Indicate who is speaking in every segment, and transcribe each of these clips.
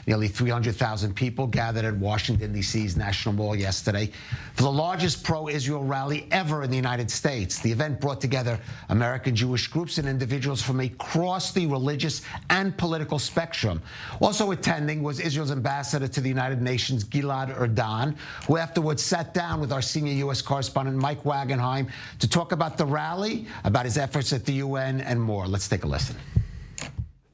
Speaker 1: Nearly 300,000 people gathered at Washington, D.C.'s National Mall yesterday for the largest pro-Israel rally ever in the United States. The event brought together American Jewish groups and individuals from across the religious and political spectrum. Also attending was Israel's ambassador to the United Nations, Gilad Erdan, who afterwards sat down with our senior U.S. correspondent, Mike Wagenheim, to talk about the rally, about his efforts at the UN, and more. Let's take a listen.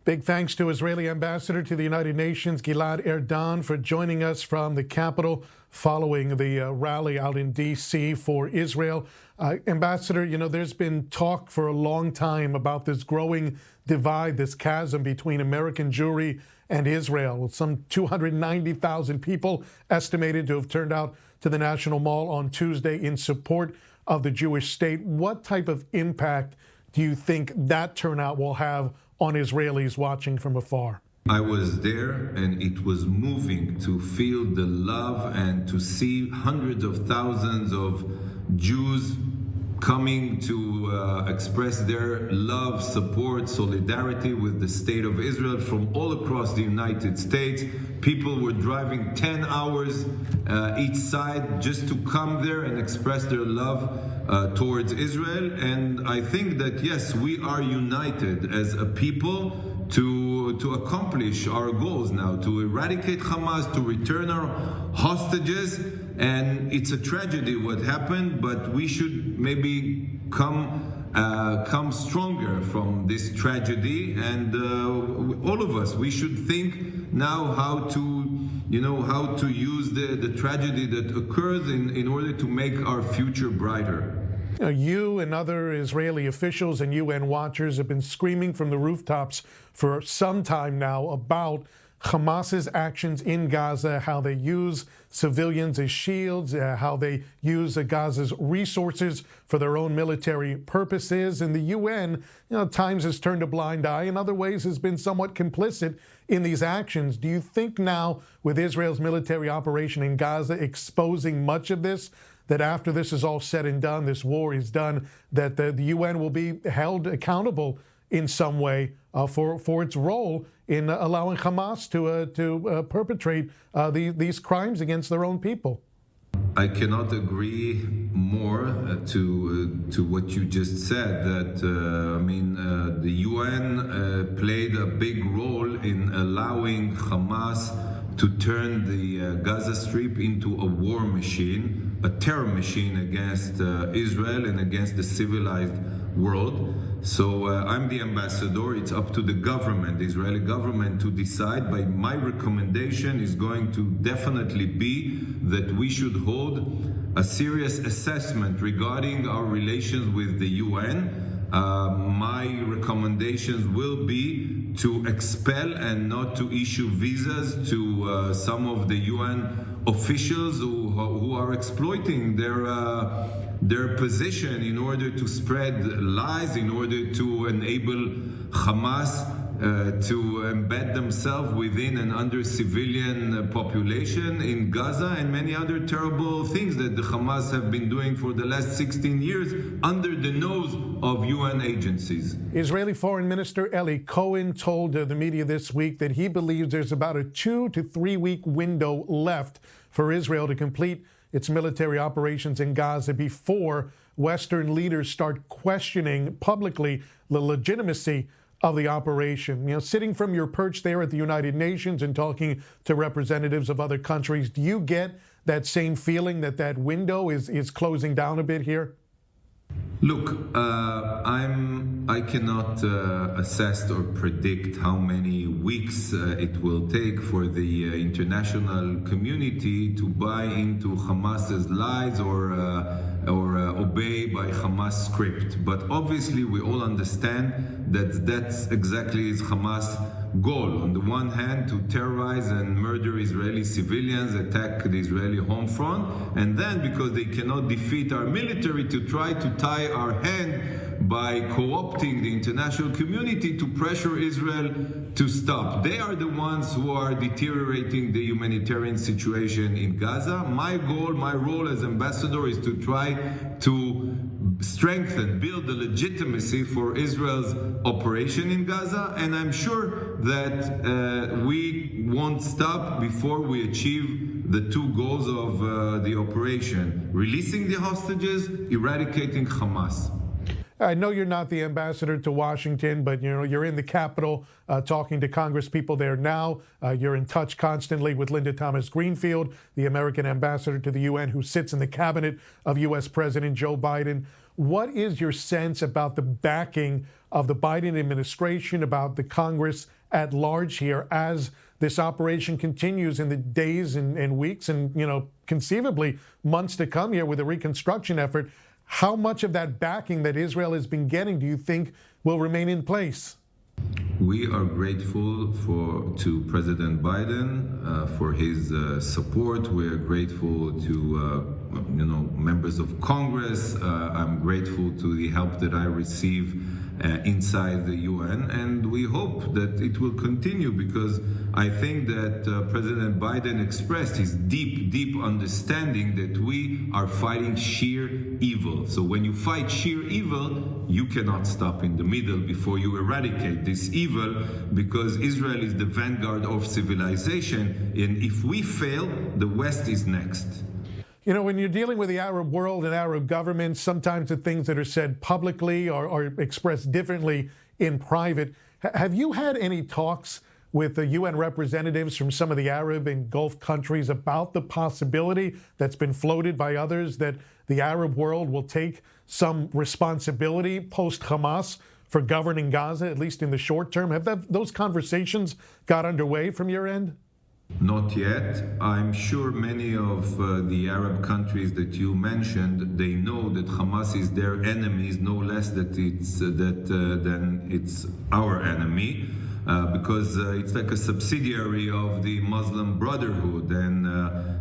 Speaker 2: Big thanks to Israeli Ambassador to the United Nations, Gilad Erdan, for joining us from the capital following the rally out in D.C. for Israel. Ambassador, you know, there's been talk for a long time about this growing divide, this chasm between American Jewry and Israel. Some 290,000 people estimated to have turned out to the National Mall on Tuesday in support of the Jewish state. What type of impact do you think that turnout will have on Israelis watching from afar?
Speaker 3: I was there, and it was moving to feel the love and to see hundreds of thousands of Jews coming to express their love, support, solidarity with the state of Israel from all across the United States. People were driving 10 hours each side just to come there and express their love towards Israel. And I think that, yes, we are united as a people to accomplish our goals now, to eradicate Hamas, to return our hostages. And it's a tragedy what happened, but we should maybe come stronger from this tragedy. And all of us, we should think now how to use the tragedy that occurs in order to make our future brighter.
Speaker 2: You and other Israeli officials and UN watchers have been screaming from the rooftops for some time now about Hamas's actions in Gaza, how they use civilians as shields, how they use Gaza's resources for their own military purposes. And the UN, at times has turned a blind eye, in other ways has been somewhat complicit in these actions. Do you think now, with Israel's military operation in Gaza exposing much of this, that after this is all said and done, this war is done, that the UN will be held accountable in some way for its role in allowing Hamas to perpetrate these crimes against their own people?
Speaker 3: I cannot agree more to what you just said. That the UN played a big role in allowing Hamas to turn the Gaza Strip into a war machine, a terror machine against Israel and against the civilized world. So I'm the ambassador. It's up to the government, the Israeli government, to decide. But my recommendation is going to definitely be that we should hold a serious assessment regarding our relations with the UN. My recommendations will be to expel and not to issue visas to some of the UN officials who are exploiting their position in order to spread lies, in order to enable Hamas to embed themselves within and under civilian population in Gaza, and many other terrible things that the Hamas have been doing for the last 16 years under the nose of UN agencies.
Speaker 2: Israeli Foreign Minister Eli Cohen told the media this week that he believes there's about a 2 to 3 week window left for Israel to complete its military operations in Gaza before Western leaders start questioning publicly the legitimacy of the operation. You know, sitting from your perch there at the United Nations and talking to representatives of other countries, do you get that same feeling that that window is closing down a bit here?
Speaker 3: Look, I cannot assess or predict how many weeks it will take for the international community to buy into Hamas's lies or obey by Hamas script. But obviously, we all understand that that's exactly Hamas' goal. On the one hand, to terrorize and murder Israeli civilians, attack the Israeli home front, and then, because they cannot defeat our military, to try to tie our hand by co-opting the international community to pressure Israel to stop. They are the ones who are deteriorating the humanitarian situation in Gaza. My goal, my role as ambassador is to try to strengthen, build the legitimacy for Israel's operation in Gaza, and I'm sure that we won't stop before we achieve the two goals of the operation: releasing the hostages, eradicating Hamas.
Speaker 2: I know you're not the ambassador to Washington, but you're in the Capitol talking to Congress people there now. You're in touch constantly with Linda Thomas-Greenfield, the American ambassador to the UN, who sits in the cabinet of U.S. President Joe Biden. What is your sense about the backing of the Biden administration, about the Congress at large here, as this operation continues in the days and weeks and, conceivably months to come here with the reconstruction effort? How much of that backing that Israel has been getting do you think will remain in place?
Speaker 3: We are grateful to President Biden for his support. We are grateful to members of Congress. I'm grateful to the help that I receive inside the UN, and we hope that it will continue, because I think that President Biden expressed his deep understanding that we are fighting sheer evil. So when you fight sheer evil, you cannot stop in the middle before you eradicate this evil, because Israel is the vanguard of civilization, and if we fail, the West is next.
Speaker 2: When you're dealing with the Arab world and Arab governments, sometimes the things that are said publicly are expressed differently in private. Have you had any talks with the UN representatives from some of the Arab and Gulf countries about the possibility that's been floated by others that the Arab world will take some responsibility post-Hamas for governing Gaza, at least in the short term? Have those conversations got underway from your end?
Speaker 3: Not yet. I'm sure many of the Arab countries that you mentioned, they know that Hamas is their enemies, no less than it's our enemy, because it's like a subsidiary of the Muslim Brotherhood, and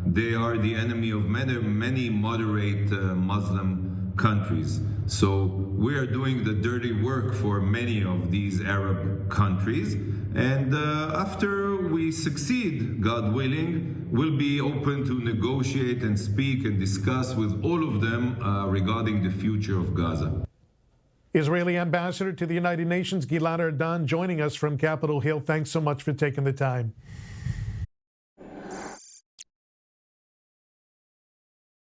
Speaker 3: they are the enemy of many moderate Muslim countries. So we are doing the dirty work for many of these Arab countries. And after we succeed, God willing, we'll be open to negotiate and speak and discuss with all of them regarding the future of Gaza.
Speaker 2: Israeli Ambassador to the United Nations, Gilad Erdan, joining us from Capitol Hill. Thanks so much for taking the time.